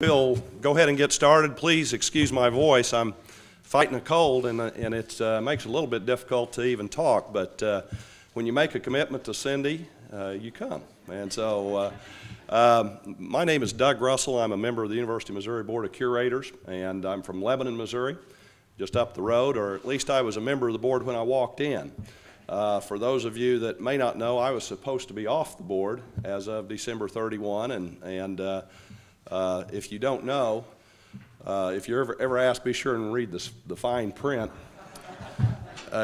We'll go ahead and get started. Please excuse my voice. I'm fighting a cold, and it makes it a little bit difficult to even talk. But when you make a commitment to Cindy, you come. And so my name is Doug Russell. I'm a member of the University of Missouri Board of Curators, and I'm from Lebanon, Missouri, just up the road, or at least I was a member of the board when I walked in. For those of you that may not know, I was supposed to be off the board as of December 31, and if you don't know, if you're ever asked, be sure and read the fine print.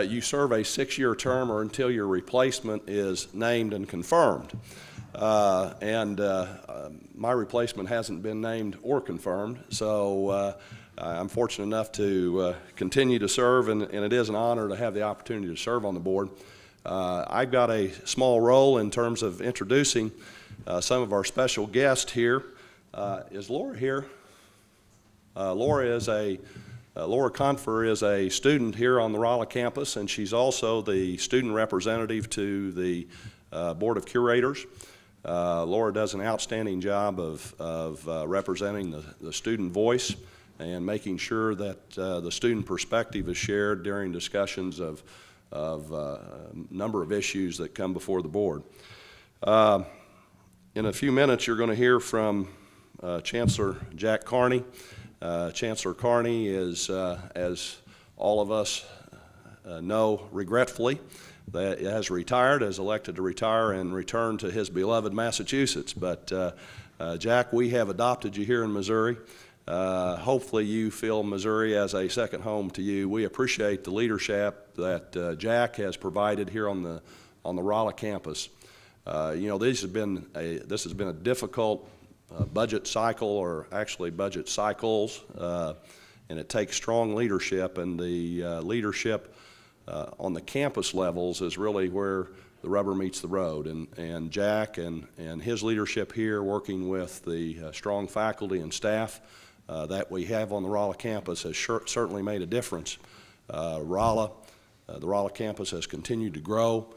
You serve a 6-year term or until your replacement is named and confirmed. My replacement hasn't been named or confirmed, so I'm fortunate enough to continue to serve, and it is an honor to have the opportunity to serve on the board. I've got a small role in terms of introducing some of our special guests here. Is Laura here? Laura Confer is a student here on the Rolla campus, and she's also the student representative to the Board of Curators. Laura does an outstanding job of representing the student voice and making sure that the student perspective is shared during discussions of a number of issues that come before the board. In a few minutes, you're going to hear from Chancellor Jack Carney. Chancellor Carney is, as all of us know regretfully, that has retired, has elected to retire and return to his beloved Massachusetts. But Jack, we have adopted you here in Missouri. Hopefully you feel Missouri as a second home to you. We appreciate the leadership that Jack has provided here on the Rolla campus. You know, this has been a difficult budget cycle, or actually budget cycles, and it takes strong leadership, and the leadership on the campus levels is really where the rubber meets the road, and Jack and his leadership here, working with the strong faculty and staff that we have on the Rolla campus, has certainly made a difference. The Rolla campus has continued to grow.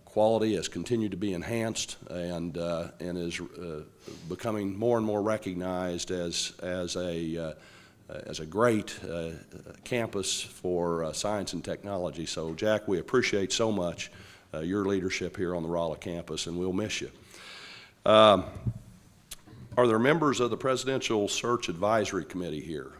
Quality has continued to be enhanced, and is becoming more and more recognized as a great campus for science and technology. So, Jack, we appreciate so much your leadership here on the Rolla campus, and we'll miss you. Are there members of the Presidential Search Advisory Committee here?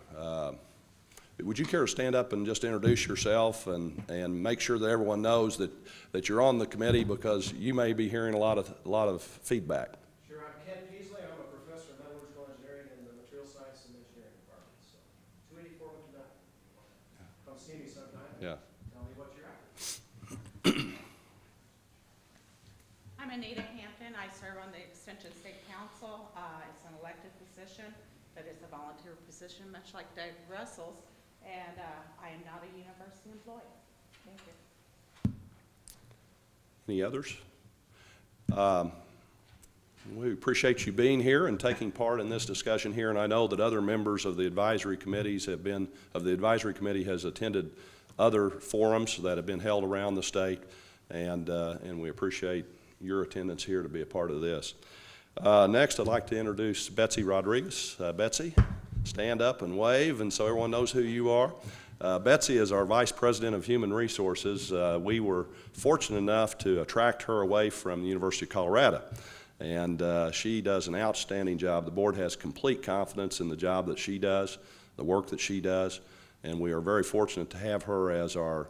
Would you care to stand up and just introduce yourself and make sure that everyone knows that you're on the committee, because you may be hearing a lot of feedback? Sure. I'm Ken Peasley. I'm a professor of metallurgical engineering in the material science and engineering department. So 284 Winton. Come see me sometime. Yeah. Tell me what you're after. I'm Anita Hampton. I serve on the Extension State Council. It's an elected position, but it's a volunteer position, much like Doug Russell's. And I am not a university employee. Thank you. Any others? We appreciate you being here and taking part in this discussion here, and I know that other members of the advisory committees the advisory committee has attended other forums that have been held around the state, and we appreciate your attendance here to be a part of this. Next, I'd like to introduce Betsy Rodriguez. Betsy, stand up and wave, and so everyone knows who you are. Betsy is our Vice President of Human Resources. We were fortunate enough to attract her away from the University of Colorado, and she does an outstanding job. The board has complete confidence in the job that she does, the work that she does, and we are very fortunate to have her as our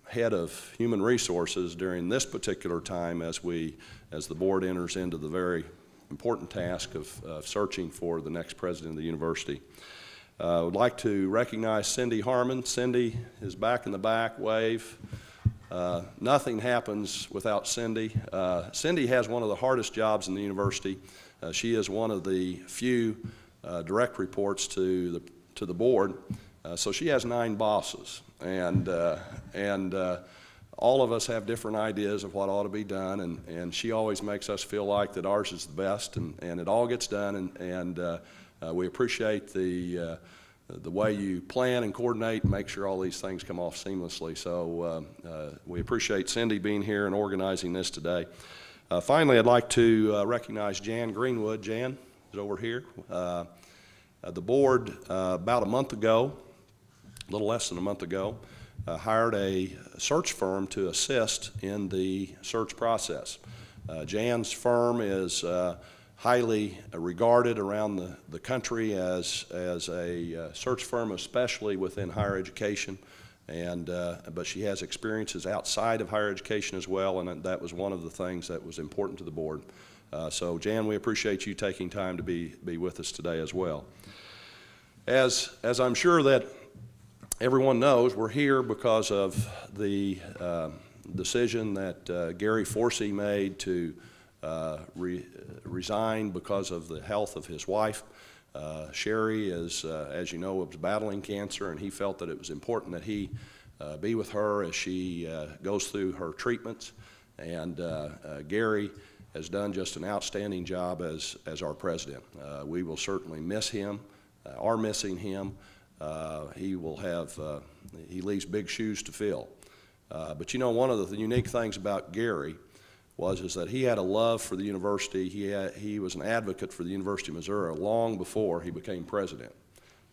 head of Human Resources during this particular time as the board enters into the very important task of searching for the next president of the university. I would like to recognize Cindy Harmon. Cindy is back in the back, wave. Nothing happens without Cindy. Cindy has one of the hardest jobs in the university. She is one of the few direct reports to the board, so she has 9 bosses, and all of us have different ideas of what ought to be done, and she always makes us feel like that ours is the best, and it all gets done, and we appreciate the way you plan and coordinate and make sure all these things come off seamlessly. So we appreciate Cindy being here and organizing this today. Finally, I'd like to recognize Jan Greenwood. Jan, is over here. The board, about a month ago, a little less than a month ago, hired a search firm to assist in the search process. Jan's firm is highly regarded around the country as a search firm, especially within higher education, but she has experiences outside of higher education as well, and that was one of the things that was important to the board. So Jan, we appreciate you taking time to be with us today as well. As I'm sure that everyone knows, we're here because of the decision that Gary Forsey made to resign because of the health of his wife. Sherry is, as you know, was battling cancer, and he felt that it was important that he be with her as she goes through her treatments. And Gary has done just an outstanding job as our president. We will certainly miss him, are missing him. He leaves big shoes to fill. But you know, one of the unique things about Gary is that he had a love for the university. He was an advocate for the University of Missouri long before he became president.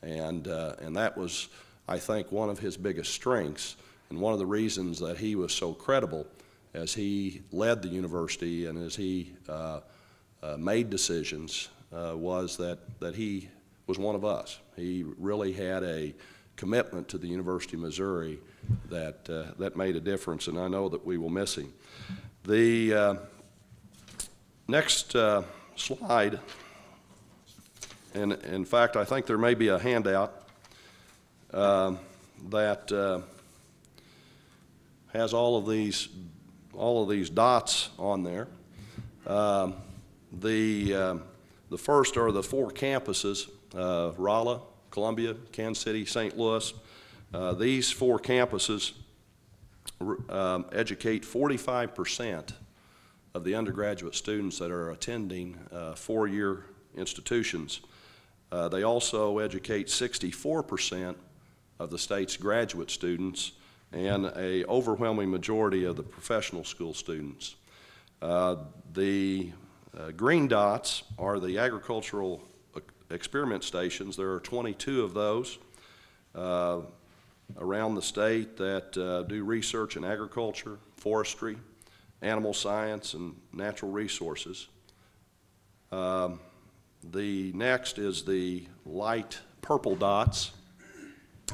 And that was, I think, one of his biggest strengths, and one of the reasons that he was so credible as he led the university and as he made decisions was that he was one of us. He really had a commitment to the University of Missouri that made a difference, and I know that we will miss him. The next slide, and in fact, I think there may be a handout that has all of these dots on there. The first are the 4 campuses: Rolla, Columbia, Kansas City, St. Louis. These 4 campuses educate 45% of the undergraduate students that are attending 4-year institutions. They also educate 64% of the state's graduate students and an overwhelming majority of the professional school students. The green dots are the agricultural experiment stations. There are 22 of those around the state that do research in agriculture, forestry, animal science, and natural resources. The next is the light purple dots.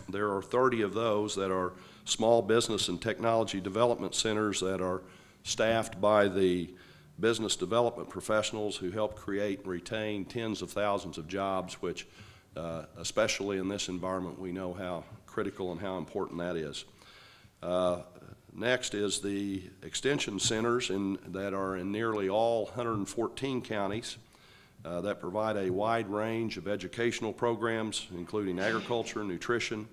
There are 30 of those that are small business and technology development centers that are staffed by the business development professionals who help create and retain tens of thousands of jobs, which especially in this environment we know how critical and how important that is. Next is the extension centers that are in nearly all 114 counties that provide a wide range of educational programs, including agriculture, nutrition,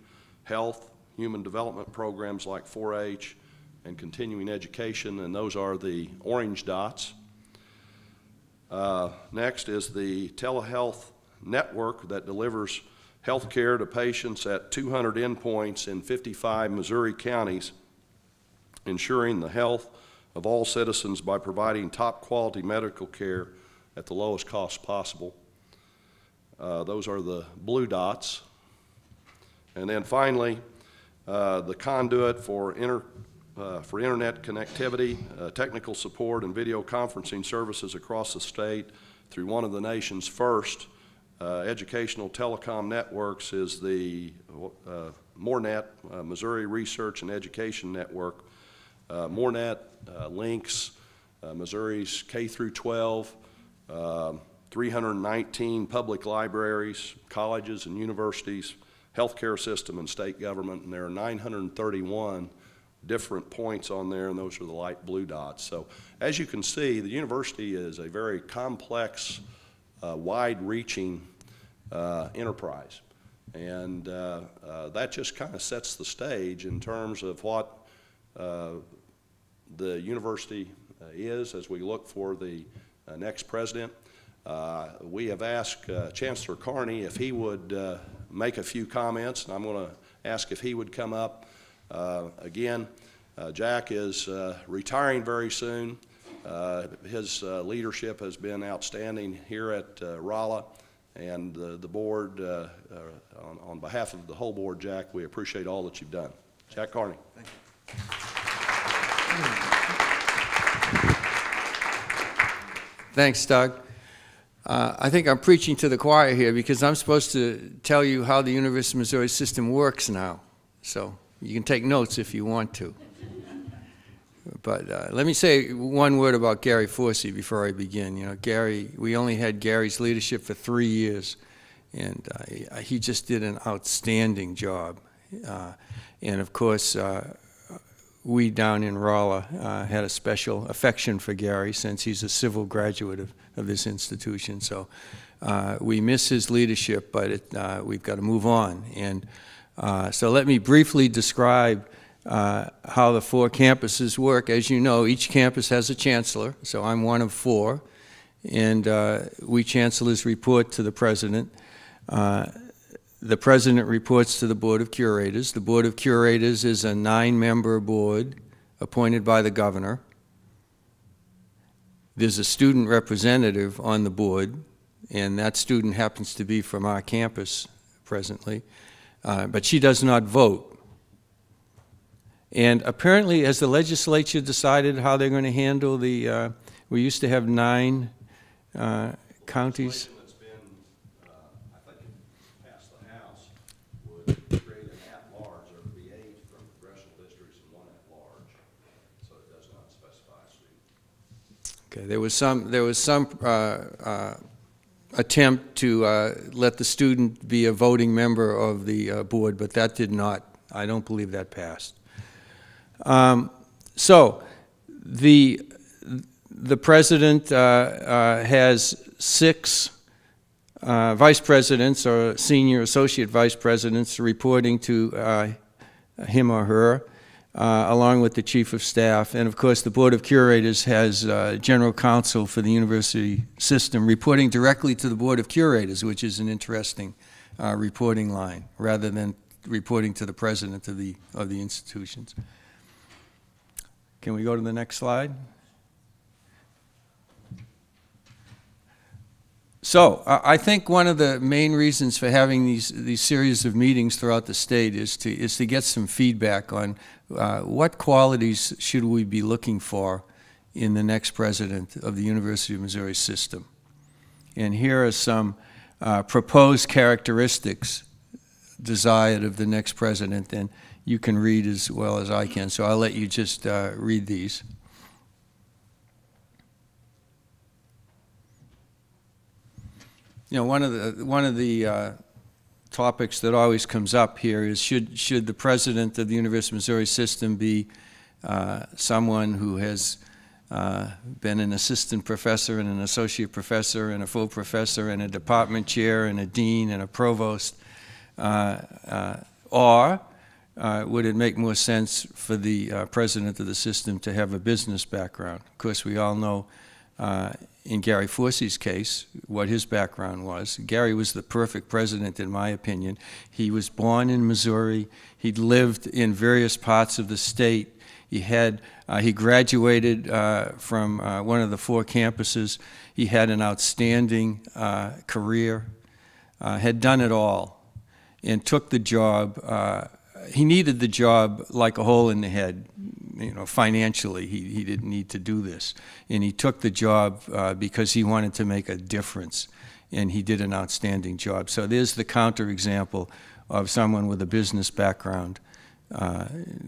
health, human development programs like 4-H, and continuing education, and those are the orange dots. Next is the telehealth network that delivers health care to patients at 200 endpoints in 55 Missouri counties, ensuring the health of all citizens by providing top quality medical care at the lowest cost possible. Those are the blue dots. And then finally, the conduit for internet connectivity, technical support, and video conferencing services across the state through one of the nation's first educational telecom networks is the MORENET, Missouri Research and Education Network. MORENET links Missouri's K through 12, 319 public libraries, colleges and universities, healthcare system, and state government, and there are 931 different points on there, and those are the light blue dots. So as you can see, the university is a very complex, wide-reaching enterprise, and that just kind of sets the stage in terms of what the university is as we look for the next president. We have asked Chancellor Carney if he would make a few comments, and I'm going to ask if he would come up. Again, Jack is retiring very soon, His leadership has been outstanding here at Rolla, and the board, on behalf of the whole board, Jack, we appreciate all that you've done. Jack Carney. Thank you. Thanks, Doug. I think I'm preaching to the choir here because I'm supposed to tell you how the University of Missouri system works now. So you can take notes if you want to. But let me say one word about Gary Forsey before I begin. You know, Gary, we only had Gary's leadership for 3 years, and he just did an outstanding job. And of course, we down in Rolla had a special affection for Gary since he's a civil graduate of this institution. So we miss his leadership, but we've got to move on. And so let me briefly describe how the 4 campuses work. As you know, each campus has a chancellor, so I'm one of 4. And we chancellors report to the president. The president reports to the Board of Curators. The Board of Curators is a 9-member board appointed by the governor. There's a student representative on the board, and that student happens to be from our campus presently, but she does not vote. And apparently, as the legislature decided how they're going to handle the, we used to have 9 counties. Okay, there was some attempt to let the student be a voting member of the board, but that did not. I don't believe that passed. So the president has 6 vice presidents or senior associate vice presidents reporting to him or her, along with the chief of staff. And of course, the Board of Curators has general counsel for the university system reporting directly to the Board of Curators, which is an interesting reporting line, rather than reporting to the president of the institutions. Can we go to the next slide? So I think one of the main reasons for having these series of meetings throughout the state is to get some feedback on what qualities should we be looking for in the next president of the University of Missouri system. And here are some proposed characteristics desired of the next president, and you can read as well as I can, so I'll let you just read these. You know, one of the topics that always comes up here is should the president of the University of Missouri system be someone who has been an assistant professor and an associate professor and a full professor and a department chair and a dean and a provost, or would it make more sense for the president of the system to have a business background? Of course, we all know in Gary Forsey's case what his background was. Gary was the perfect president, in my opinion. He was born in Missouri. He'd lived in various parts of the state. He graduated from one of the 4 campuses. He had an outstanding career, had done it all, and took the job. He needed the job like a hole in the head. You know, financially, he didn't need to do this. And he took the job because he wanted to make a difference, and he did an outstanding job. So there's the counterexample of someone with a business background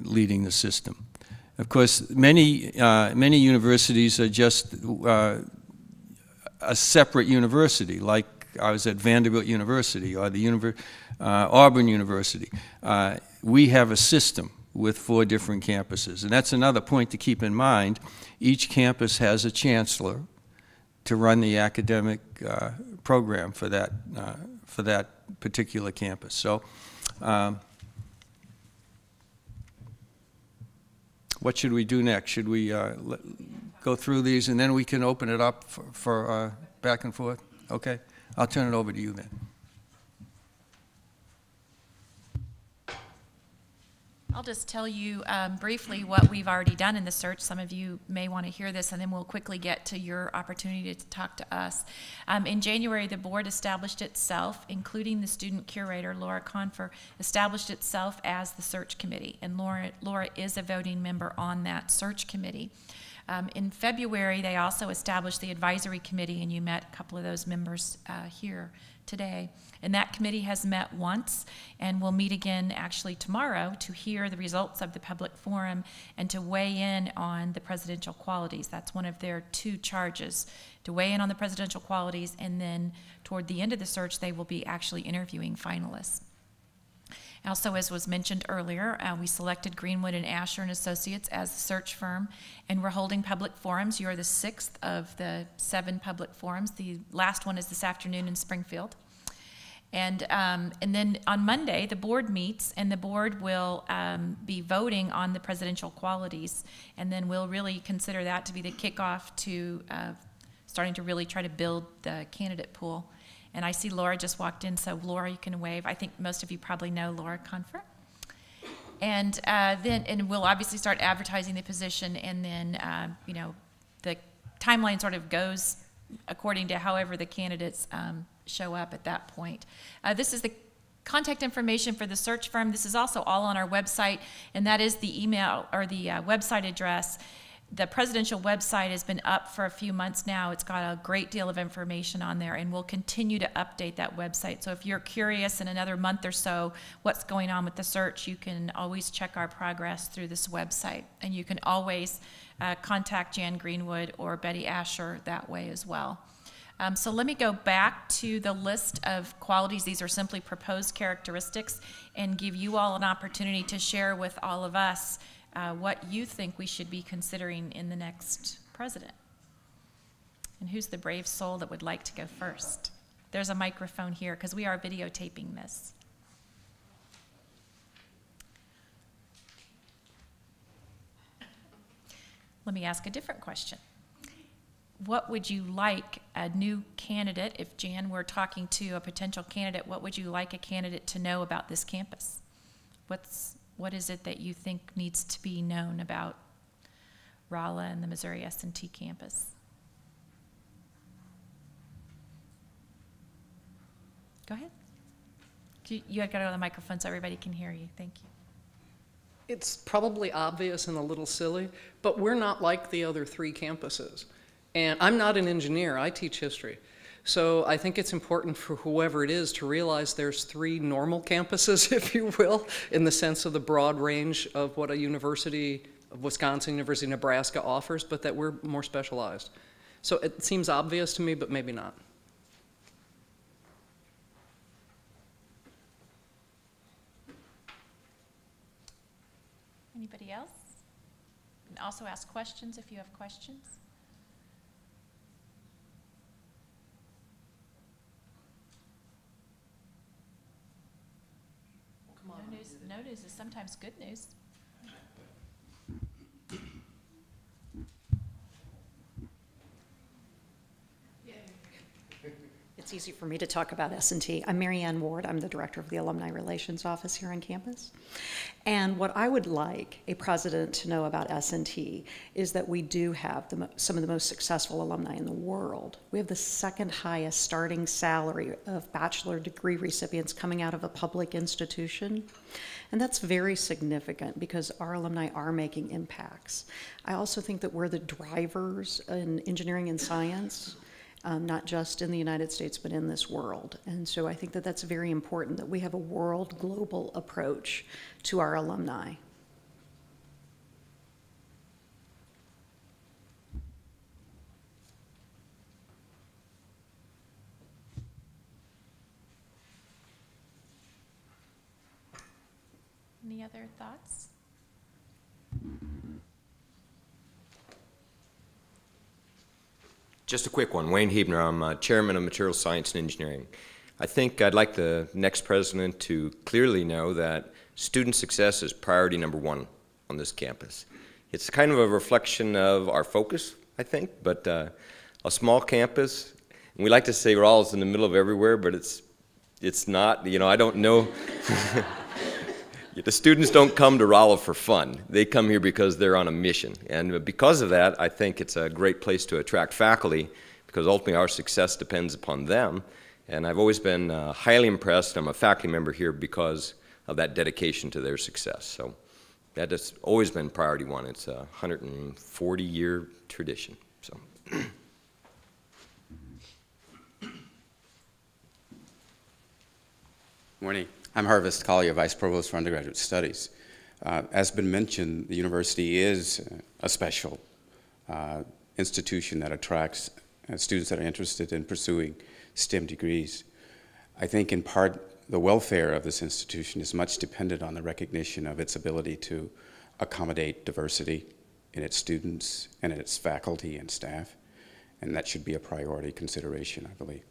leading the system. Of course, many universities are just a separate university, like I was at Vanderbilt University or the Auburn University. We have a system with 4 different campuses. And that's another point to keep in mind. Each campus has a chancellor to run the academic program for that particular campus. So what should we do next? Should we go through these and then we can open it up for back and forth? Okay, I'll turn it over to you then. I'll just tell you briefly what we've already done in the search. Some of you may want to hear this, and then we'll quickly get to your opportunity to talk to us. In January, the board established itself, including the student curator, Laura Confer, established itself as the search committee, and Laura is a voting member on that search committee. In February, they also established the advisory committee, and you met a couple of those members here today. And that committee has met once and will meet again actually tomorrow to hear the results of the public forum and to weigh in on the presidential qualities. That's one of their 2 charges, to weigh in on the presidential qualities, and then toward the end of the search, they will be actually interviewing finalists. Also, as was mentioned earlier, we selected Greenwood and Asher and Associates as the search firm, and we're holding public forums. You're the 6th of the 7 public forums. The last one is this afternoon in Springfield. And then on Monday, the board meets, and the board will be voting on the presidential qualities, and then we'll really consider that to be the kickoff to starting to really try to build the candidate pool. And I see Laura just walked in, so Laura, you can wave. I think most of you probably know Laura Confer. And then we'll obviously start advertising the position, and then you know, the timeline sort of goes according to however the candidates show up at that point. This is the contact information for the search firm. This is also all on our website, and that is the email or the website address. The presidential website has been up for a few months now. It's got a great deal of information on there, and we'll continue to update that website. So if you're curious in another month or so what's going on with the search, you can always check our progress through this website. And you can always contact Jan Greenwood or Betty Asher that way as well. So let me go back to the list of qualities. These are simply proposed characteristics, and give you all an opportunity to share with all of us what you think we should be considering in the next president. And who's the brave soul that would like to go first? There's a microphone here because we are videotaping this. Let me ask a different question. What would you like a new candidate, if Jan were talking to a potential candidate, what would you like a candidate to know about this campus? What is it that you think needs to be known about Rolla and the Missouri S&T campus? Go ahead. You got to go to the microphone so everybody can hear you. Thank you. It's probably obvious and a little silly, but we're not like the other 3 campuses. And I'm not an engineer, I teach history. So I think it's important for whoever it is to realize there's 3 normal campuses, if you will, in the sense of the broad range of what a university of Wisconsin, University of Nebraska offers, but that we're more specialized. So it seems obvious to me, but maybe not. Anybody else? You can also ask questions if you have questions. No news is sometimes good news. It's easy for me to talk about S&T. I'm Mary Ann Ward. I'm the director of the Alumni Relations Office here on campus. And what I would like a president to know about S&T is that we do have some of the most successful alumni in the world. We have the 2nd highest starting salary of bachelor degree recipients coming out of a public institution. And that's very significant because our alumni are making impacts. I also think that we're the drivers in engineering and science. Not just in the United States, but in this world. And so I think that that's very important, that we have a world global approach to our alumni. Any other thoughts? Just a quick one. Wayne Hebner, I'm chairman of Materials Science and Engineering. I think I'd like the next president to clearly know that student success is priority #1 on this campus. It's kind of a reflection of our focus, I think, but a small campus, and we like to say Rolla's in the middle of everywhere, but it's not. You know, I don't know. The students don't come to Rolla for fun. They come here because they're on a mission. And because of that, I think it's a great place to attract faculty, because ultimately our success depends upon them. And I've always been highly impressed. I'm a faculty member here because of that dedication to their success. So that has always been priority one. It's a 140-year tradition. So. Morning. I'm Harvest Collier, Vice Provost for Undergraduate Studies. As been mentioned, the university is a special institution that attracts students that are interested in pursuing STEM degrees. I think in part the welfare of this institution is much dependent on the recognition of its ability to accommodate diversity in its students and in its faculty and staff, and that should be a priority consideration, I believe.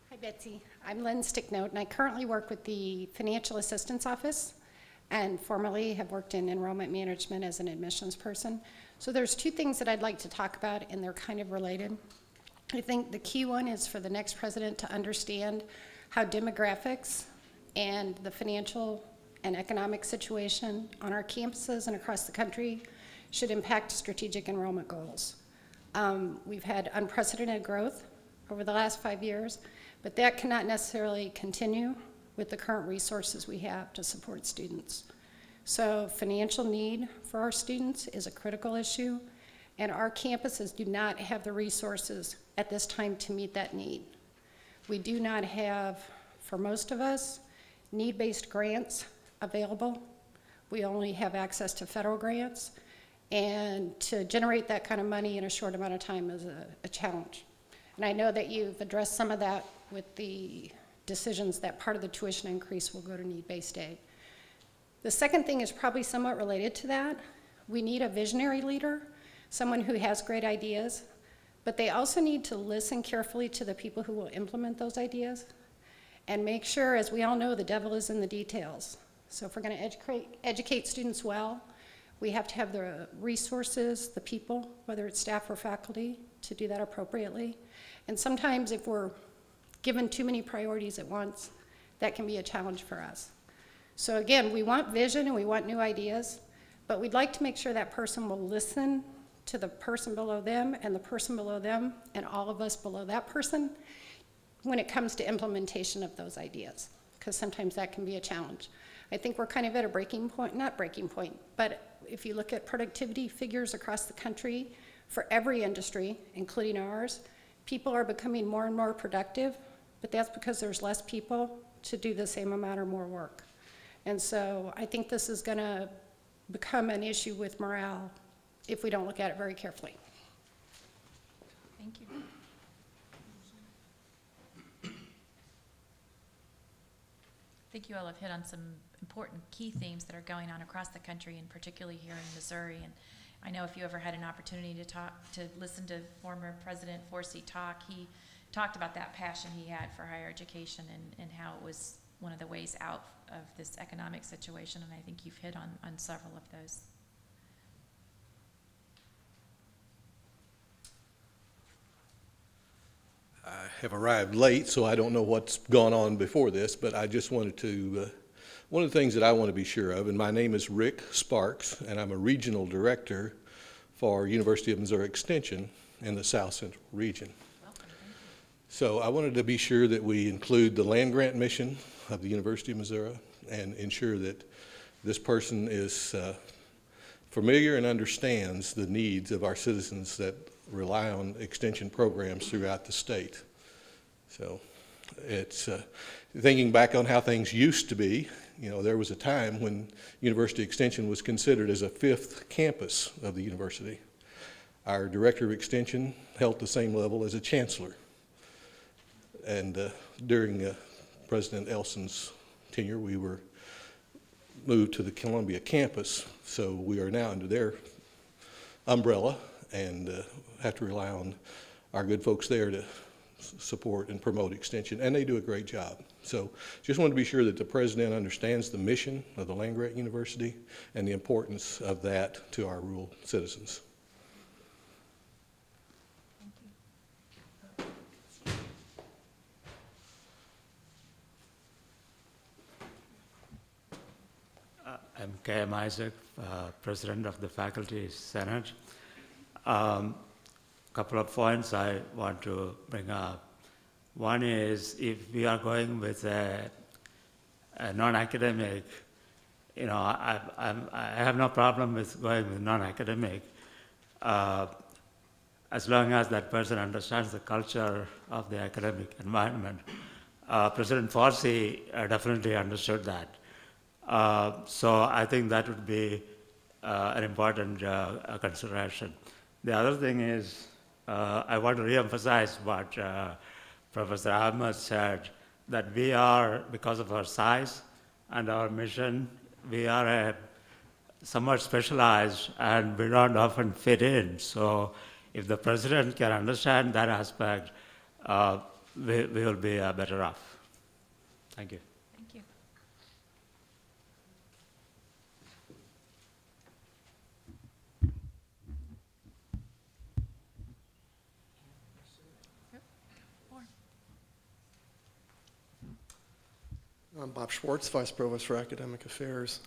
Hi, Betsy. I'm Lynn Sticknote, and I currently work with the Financial Assistance Office, and formerly have worked in enrollment management as an admissions person. So there's two things that I'd like to talk about, and they're kind of related. I think the key one is for the next president to understand how demographics and the financial and economic situation on our campuses and across the country should impact strategic enrollment goals. We've had unprecedented growth over the last 5 years, but that cannot necessarily continue with the current resources we have to support students. So financial need for our students is a critical issue, and our campuses do not have the resources at this time to meet that need. We do not have, for most of us, need-based grants available. We only have access to federal grants, and to generate that kind of money in a short amount of time is a challenge. And I know that you've addressed some of that with the decisions that part of the tuition increase will go to need-based aid. The second thing is probably somewhat related to that. We need a visionary leader, someone who has great ideas, but they also need to listen carefully to the people who will implement those ideas and make sure, as we all know, the devil is in the details. So if we're going to educate students well, we have to have the resources, the people, whether it's staff or faculty, to do that appropriately. And sometimes if we're given too many priorities at once, that can be a challenge for us. So again, we want vision and we want new ideas, but we'd like to make sure that person will listen to the person below them and the person below them and all of us below that person when it comes to implementation of those ideas, because sometimes that can be a challenge. I think we're kind of at a breaking point, not breaking point, but if you look at productivity figures across the country for every industry, including ours, people are becoming more and more productive, but that's because there's less people to do the same amount or more work. And so I think this is going to become an issue with morale if we don't look at it very carefully. Thank you. I think you all have hit on some important key themes that are going on across the country, and particularly here in Missouri. And I know if you ever had an opportunity to listen to former President Forsey talk, he talked about that passion he had for higher education and how it was one of the ways out of this economic situation, and I think you've hit on several of those. I have arrived late, so I don't know what's gone on before this, but I just wanted to, one of the things that I want to be sure of, and my name is Rick Sparks, and I'm a regional director for University of Missouri Extension in the South Central region. Welcome. So I wanted to be sure that we include the land grant mission of the University of Missouri and ensure that this person is familiar and understands the needs of our citizens that rely on extension programs throughout the state. So it's thinking back on how things used to be. You know, there was a time when University Extension was considered as a fifth campus of the university. Our director of extension held the same level as a chancellor. And during President Elson's tenure, we were moved to the Columbia campus. So we are now under their umbrella and have to rely on our good folks there to support and promote extension, and they do a great job. So just want to be sure that the president understands the mission of the Land Grant University and the importance of that to our rural citizens. I'm K.M. Isaac, President of the Faculty Senate. Couple of points I want to bring up. One is, if we are going with a non-academic, you know, I have no problem with going with non-academic, as long as that person understands the culture of the academic environment. President Forsey definitely understood that. So I think that would be an important consideration. The other thing is, I want to reemphasize what Professor Harmon said, that we are, because of our size and our mission, we are somewhat specialized and we don't often fit in. So if the president can understand that aspect, we will be better off. Thank you. Thank you. I'm Bob Schwartz, Vice Provost for Academic Affairs.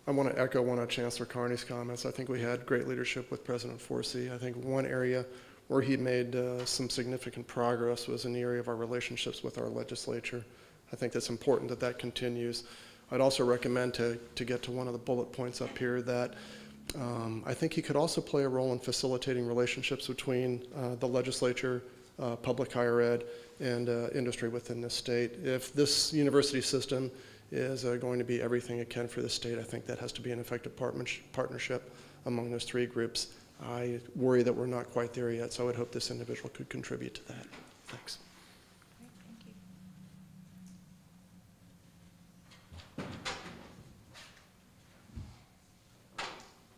I want to echo one of Chancellor Carney's comments. I think we had great leadership with President Forsey. I think one area where he made some significant progress was in the area of our relationships with our legislature. I think it's important that that continues. I'd also recommend to get to one of the bullet points up here that I think he could also play a role in facilitating relationships between the legislature, public higher ed, and industry within this state. If this university system is going to be everything it can for the state, I think that has to be an effective partnership among those three groups. I worry that we're not quite there yet, so I would hope this individual could contribute to that. Thanks. Great, thank you.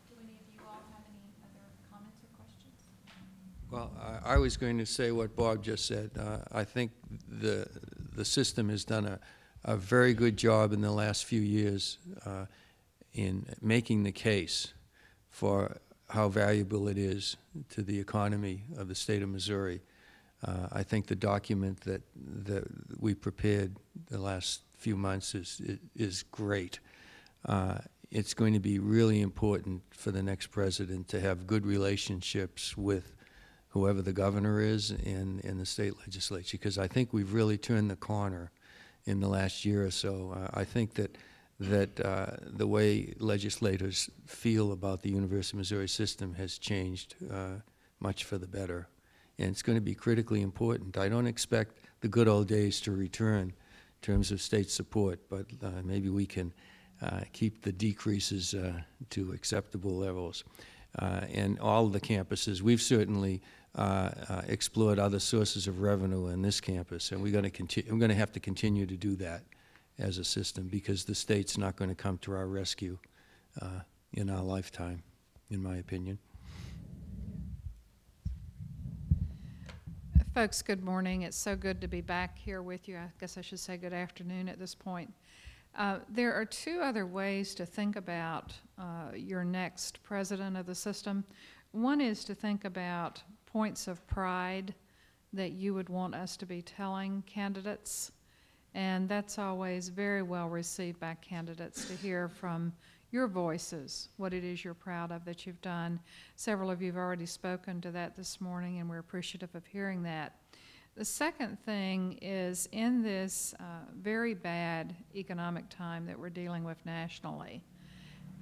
Do any of you all have any other comments or questions? Well, I was going to say what Bob just said. I think the system has done a very good job in the last few years in making the case for how valuable it is to the economy of the state of Missouri. I think the document that we prepared the last few months is great. It's going to be really important for the next president to have good relationships with whoever the governor is in the state legislature, because I think we've really turned the corner in the last year or so. I think that the way legislators feel about the University of Missouri system has changed much for the better, and it's going to be critically important. I don't expect the good old days to return in terms of state support, but maybe we can keep the decreases to acceptable levels. And all of the campuses, we've certainly explored other sources of revenue in this campus, and we're going to have to continue to do that as a system, because the state's not going to come to our rescue in our lifetime, in my opinion. Folks, good morning. It's so good to be back here with you. I guess I should say good afternoon at this point. There are two other ways to think about your next president of the system. One is to think about points of pride that you would want us to be telling candidates, and that's always very well received by candidates to hear from your voices, what it is you're proud of that you've done. Several of you have already spoken to that this morning, and we're appreciative of hearing that. The second thing is, in this very bad economic time that we're dealing with nationally,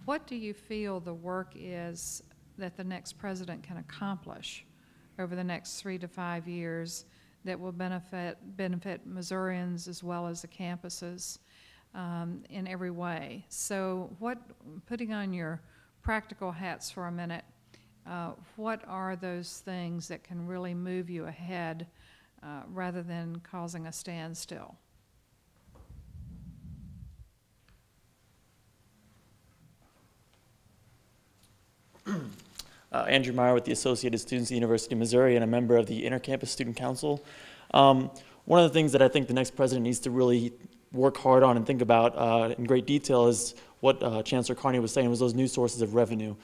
what do you feel the work is that the next president can accomplish over the next 3 to 5 years that will benefit Missourians as well as the campuses in every way? So putting on your practical hats for a minute, what are those things that can really move you ahead rather than causing a standstill? Andrew Meyer with the Associated Students of the University of Missouri and a member of the Intercampus Student Council. One of the things that I think the next president needs to really work hard on and think about in great detail is what Chancellor Carney was saying, was those new sources of revenue.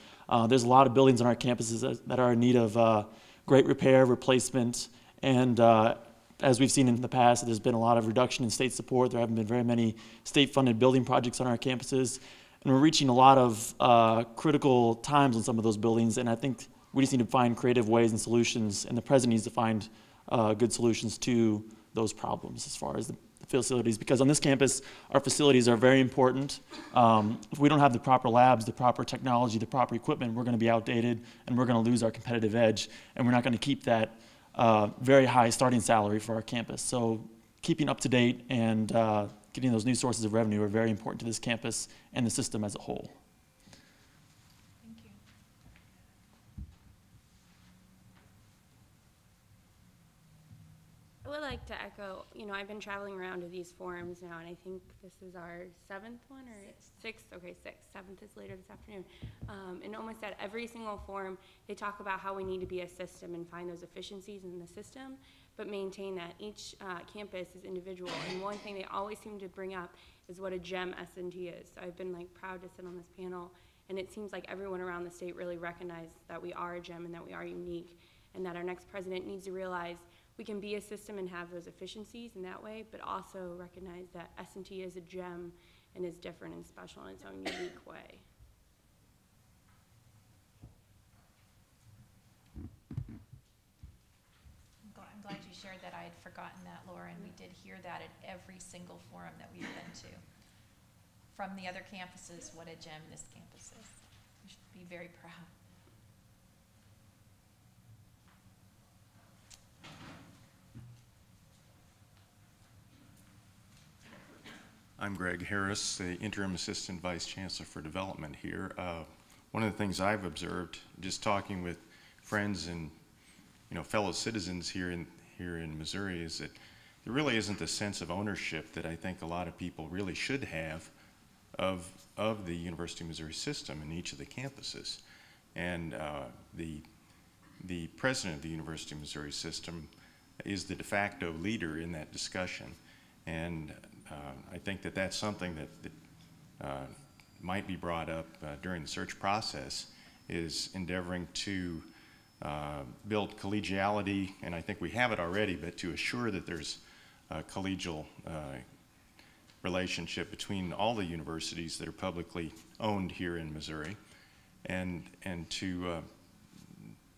There's a lot of buildings on our campuses that are in need of great repair, replacement, and as we've seen in the past, there's been a lot of reduction in state support. There haven't been very many state-funded building projects on our campuses. we're reaching a lot of critical times on some of those buildings, and I think we just need to find creative ways and solutions, and the president needs to find good solutions to those problems as far as the facilities, because on this campus, our facilities are very important. If we don't have the proper labs, the proper technology, the proper equipment, we're going to be outdated, and we're going to lose our competitive edge, and we're not going to keep that very high starting salary for our campus. So keeping up to date and getting those new sources of revenue are very important to this campus and the system as a whole. Thank you. I would like to echo, you know, I've been traveling around to these forums now, and I think this is our 7th one, or sixth? Okay, 6th. 7th is later this afternoon. And almost at every single forum, they talk about how we need to be a system and find those efficiencies in the system, but maintain that each campus is individual. And one thing they always seem to bring up is what a gem S&T is. So I've been proud to sit on this panel, and it seems like everyone around the state really recognizes that we are a gem and that we are unique, and that our next president needs to realize we can be a system and have those efficiencies in that way, but also recognize that S&T is a gem and is different and special in its own unique way. I'm glad you shared that. I had forgotten that, Laura, and we did hear that at every single forum that we've been to. From the other campuses, what a gem this campus is. We should be very proud. I'm Greg Harris, the Interim Assistant Vice Chancellor for Development here. One of the things I've observed, just talking with friends and fellow citizens here in Missouri, is that there really isn't the sense of ownership that I think a lot of people really should have of the University of Missouri system in each of the campuses. And the president of the University of Missouri system is the de facto leader in that discussion. And I think that that's something that might be brought up during the search process, is endeavoring to build collegiality, and I think we have it already, but to assure that there's a collegial relationship between all the universities that are publicly owned here in Missouri, and to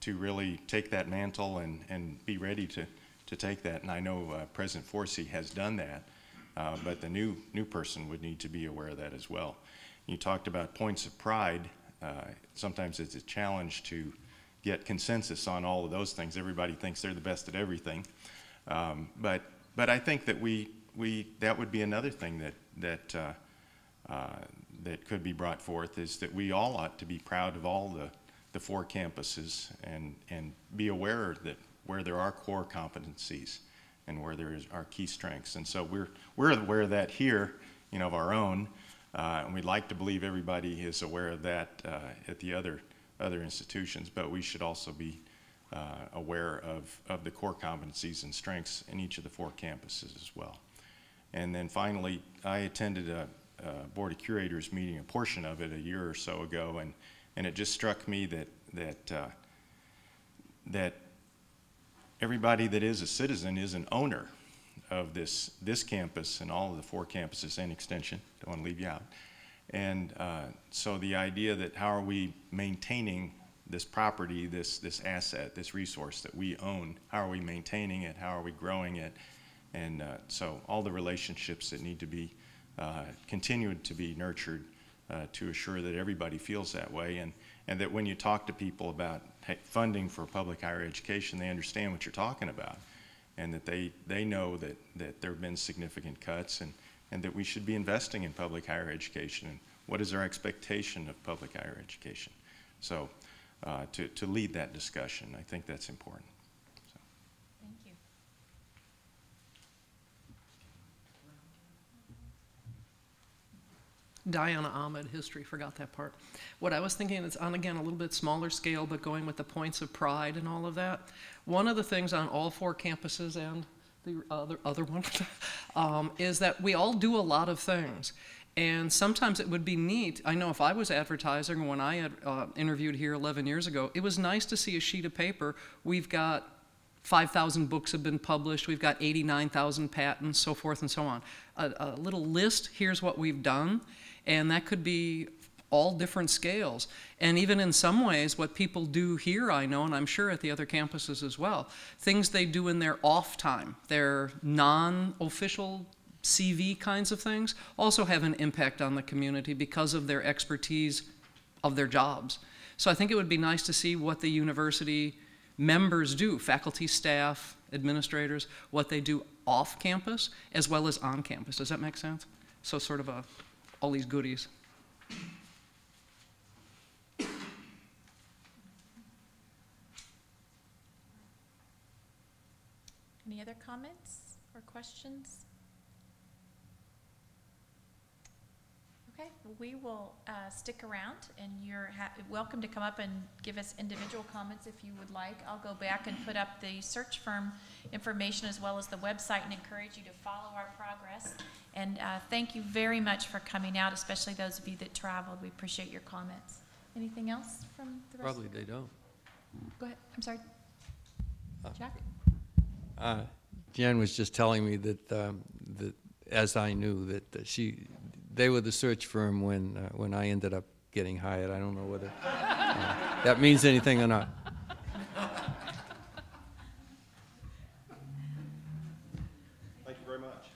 really take that mantle and be ready to take that. And I know President Forsey has done that. But the new person would need to be aware of that as well. You talked about points of pride. Sometimes it's a challenge to get consensus on all of those things. Everybody thinks they're the best at everything. But I think that that would be another thing that could be brought forth, is that we all ought to be proud of all the 4 campuses and be aware that where there are core competencies and where there are key strengths. And so we're aware of that here, of our own, and we'd like to believe everybody is aware of that at the other institutions, but we should also be aware of the core competencies and strengths in each of the 4 campuses as well. And then finally, I attended a Board of Curators meeting, a portion of it, a year or so ago, and it just struck me that everybody that is a citizen is an owner of this campus and all of the 4 campuses and extension. Don't want to leave you out. And so the idea that how are we maintaining this property, this asset, this resource that we own, how are we maintaining it, how are we growing it? And so all the relationships that need to be continued to be nurtured to assure that everybody feels that way, and that when you talk to people about funding for public higher education, they understand what you're talking about, and that they know that there have been significant cuts, and that we should be investing in public higher education, and what is our expectation of public higher education. So to lead that discussion, I think that's important. So. Thank you. Diana Ahmed, history, forgot that part. What I was thinking is on, again, a little bit smaller scale, but going with the points of pride and all of that. One of the things on all 4 campuses and the other one is that we all do a lot of things. And sometimes it would be neat. I know if I was advertising, when I had interviewed here 11 years ago, it was nice to see a sheet of paper. We've got 5,000 books have been published. We've got 89,000 patents, so forth and so on. A little list, here's what we've done. And that could be all different scales. And even in some ways, what people do here, I know, and I'm sure at the other campuses as well, things they do in their off time, their non-official CV kinds of things, also have an impact on the community because of their expertise of their jobs. So I think it would be nice to see what the university members do, faculty, staff, administrators, what they do off campus as well as on campus. Does that make sense? So sort of all these goodies. Any other comments or questions? Okay, well, we will stick around, and you're welcome to come up and give us individual comments if you would like. I'll go back and put up the search firm information as well as the website and encourage you to follow our progress. And thank you very much for coming out, especially those of you that traveled. We appreciate your comments. Anything else from the rest? Probably they don't. Go ahead. I'm sorry. Jack? Jan was just telling me that, as I knew, that they were the search firm when I ended up getting hired. I don't know whether that means anything or not. Thank you very much.